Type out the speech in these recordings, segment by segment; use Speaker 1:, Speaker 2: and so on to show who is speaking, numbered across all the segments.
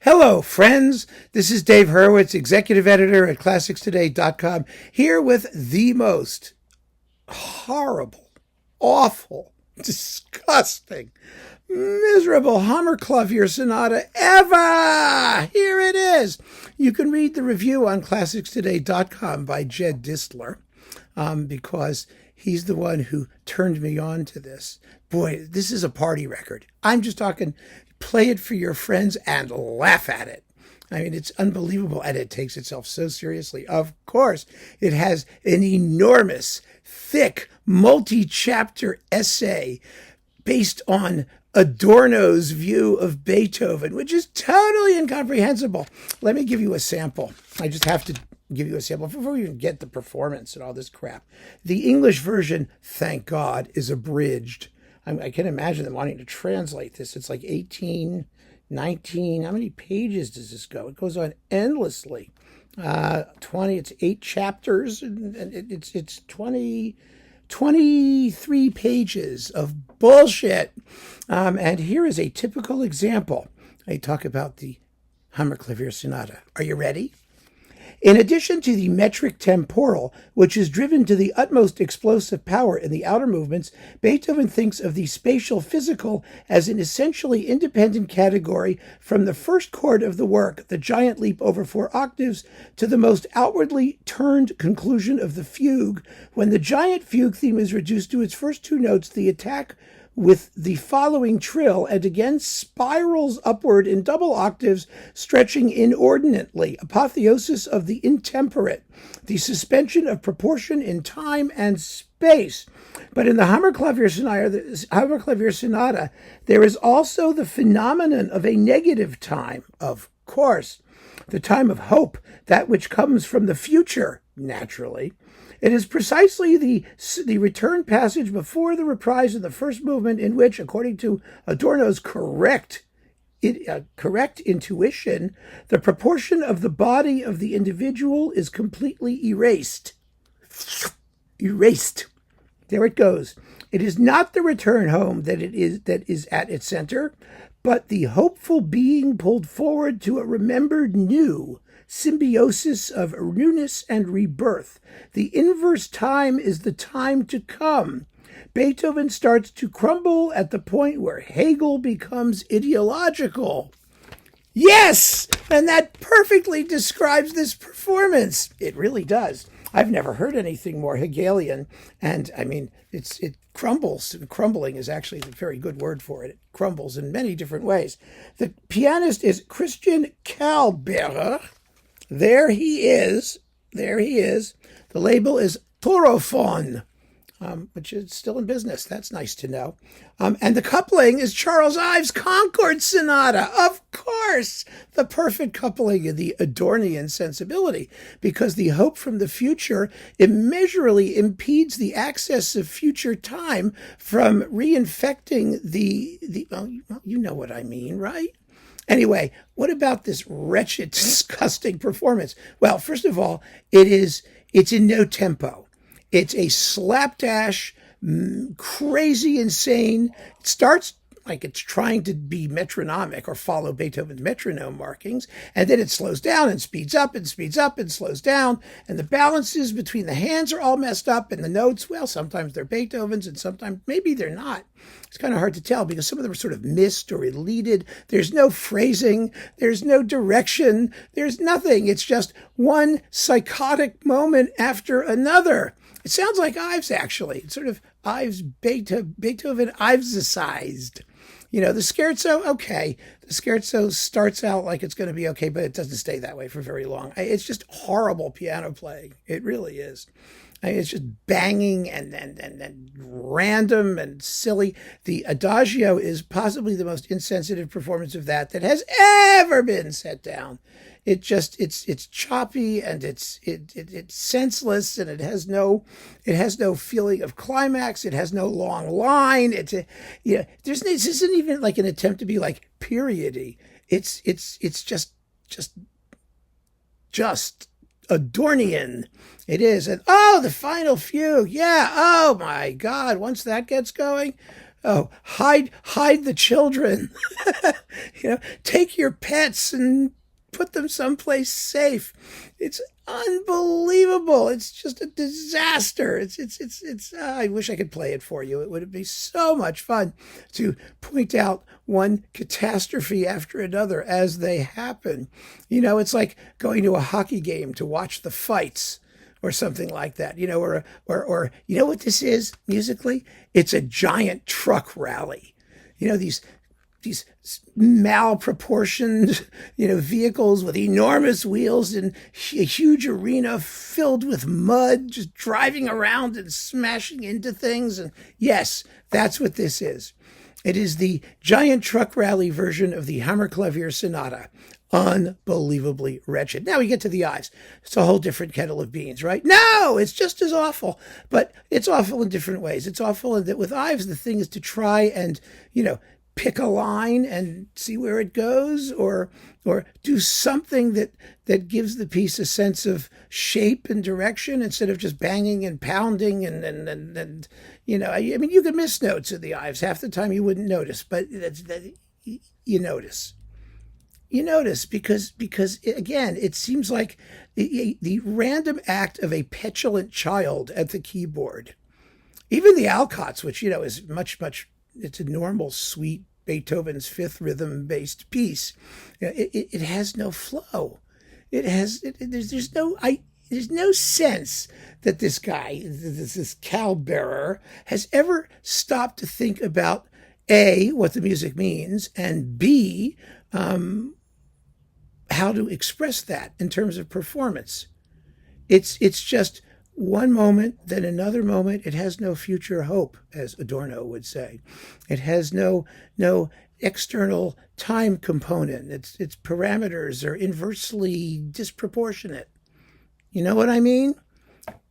Speaker 1: Hello, friends. This is Dave Hurwitz, executive editor at ClassicsToday.com, here with the most horrible, awful, disgusting, miserable Hammerklavier Sonata ever. Here it is. You can read the review on ClassicsToday.com by Jed Distler, because he's the one who turned me on to this. Boy, this is a party record. I'm just talking, play it for your friends and laugh at it. I mean, it's unbelievable, and it takes itself so seriously. Of course, it has an enormous, thick, multi-chapter essay based on Adorno's view of Beethoven, which is totally incomprehensible. Let me give you a sample. I just have to give you a sample before we even get the performance and all this crap. The English version, thank God, is abridged. I can imagine them wanting to translate this. It's like 18, 19. How many pages does this go? It goes on endlessly. 20. It's 8 chapters, and it's 23 pages of bullshit. And here is a typical example. I talk about the Hammerklavier Sonata. Are you ready? In addition to the metric temporal, which is driven to the utmost explosive power in the outer movements, Beethoven thinks of the spatial physical as an essentially independent category from the first chord of the work, the giant leap over 4 octaves, to the most outwardly turned conclusion of the fugue. When the giant fugue theme is reduced to its first 2 notes, the attack with the following trill and again spirals upward in double octaves, stretching inordinately, apotheosis of the intemperate, the suspension of proportion in time and space. But in the Hammerklavier Sonata, there is also the phenomenon of a negative time, of course, the time of hope, that which comes from the future, naturally. It is precisely the return passage before the reprise in the first movement in which, according to Adorno's correct intuition, the proportion of the body of the individual is completely erased. Erased. There it goes. It is not the return home that is at its center, but the hopeful being pulled forward to a remembered new symbiosis of newness and rebirth. The inverse time is the time to come. Beethoven starts to crumble at the point where Hegel becomes ideological. Yes! And that perfectly describes this performance. It really does. I've never heard anything more Hegelian. And I mean, it crumbles. Crumbling is actually a very good word for it. It crumbles in many different ways. The pianist is Christian Kälberer. There he is. The label is Thorofon, which is still in business. That's nice to know. And the coupling is Charles Ives' Concord Sonata. Of course, the perfect coupling of the Adornian sensibility, because the hope from the future immeasurably impedes the access of future time from reinfecting well, you know what I mean, right? Anyway, what about this wretched, disgusting performance? Well, first of all, it's in no tempo. It's a slapdash, crazy, insane. It starts like it's trying to be metronomic or follow Beethoven's metronome markings, and then it slows down and speeds up and speeds up and slows down, and the balances between the hands are all messed up, and the notes, well, sometimes they're Beethoven's and sometimes maybe they're not. It's kind of hard to tell because some of them are sort of missed or elided. There's no phrasing. There's no direction. There's nothing. It's just one psychotic moment after another. It sounds like Ives, actually. It's sort of Ives, Beethoven Ivesized. You know, the scherzo, okay. The scherzo starts out like it's going to be okay, but it doesn't stay that way for very long. It's just horrible piano playing. It really is. It's just banging and random and silly. The Adagio is possibly the most insensitive performance of that has ever been set down. It's choppy and it's senseless, and it has no feeling of climax. It has no long line. This isn't even like an attempt to be like periody. It's just Adornian. It is. And the final fugue. Yeah. Oh my God. Once that gets going, Oh, hide the children. Take your pets and put them someplace safe. It's unbelievable. It's just a disaster. It's. I wish I could play it for you. It would be so much fun to point out one catastrophe after another as they happen. It's like going to a hockey game to watch the fights or something like that. Or you know what this is musically? It's a giant truck rally. These malproportioned, vehicles with enormous wheels in a huge arena filled with mud, just driving around and smashing into things. And yes, that's what this is. It is the giant truck rally version of the Hammerklavier Sonata. Unbelievably wretched. Now we get to the Ives. It's a whole different kettle of beans, right? No, it's just as awful, but it's awful in different ways. It's awful in that with Ives, the thing is to try and, pick a line and see where it goes, or do something that gives the piece a sense of shape and direction instead of just banging and pounding and you could miss notes in the Ives. Half the time you wouldn't notice, but you notice. You notice because again, it seems like the random act of a petulant child at the keyboard. Even the Alcotts, which is much, it's a normal, sweet Beethoven's fifth rhythm-based piece. It has no flow. There's no sense that this guy, this Kälberer, has ever stopped to think about A, what the music means, and B, how to express that in terms of performance. It's just one moment, then another moment. It has no future hope, as Adorno would say. It has no external time component. Its parameters are inversely disproportionate. You know what I mean?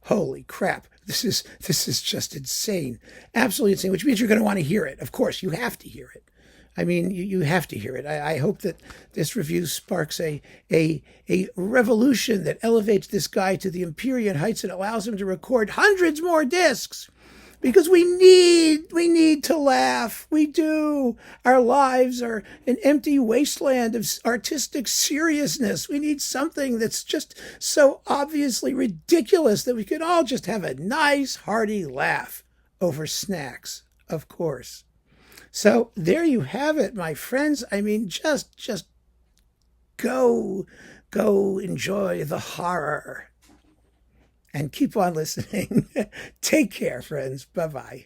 Speaker 1: Holy crap. This is just insane. Absolutely insane, which means you're going to want to hear it. Of course, you have to hear it. I mean, you have to hear it. I hope that this review sparks a revolution that elevates this guy to the Empyrean heights and allows him to record hundreds more discs. Because we need to laugh. We do. Our lives are an empty wasteland of artistic seriousness. We need something that's just so obviously ridiculous that we could all just have a nice, hearty laugh over snacks, of course. So there you have it, my friends. I mean, just go enjoy the horror and keep on listening. Take care, friends. Bye-bye.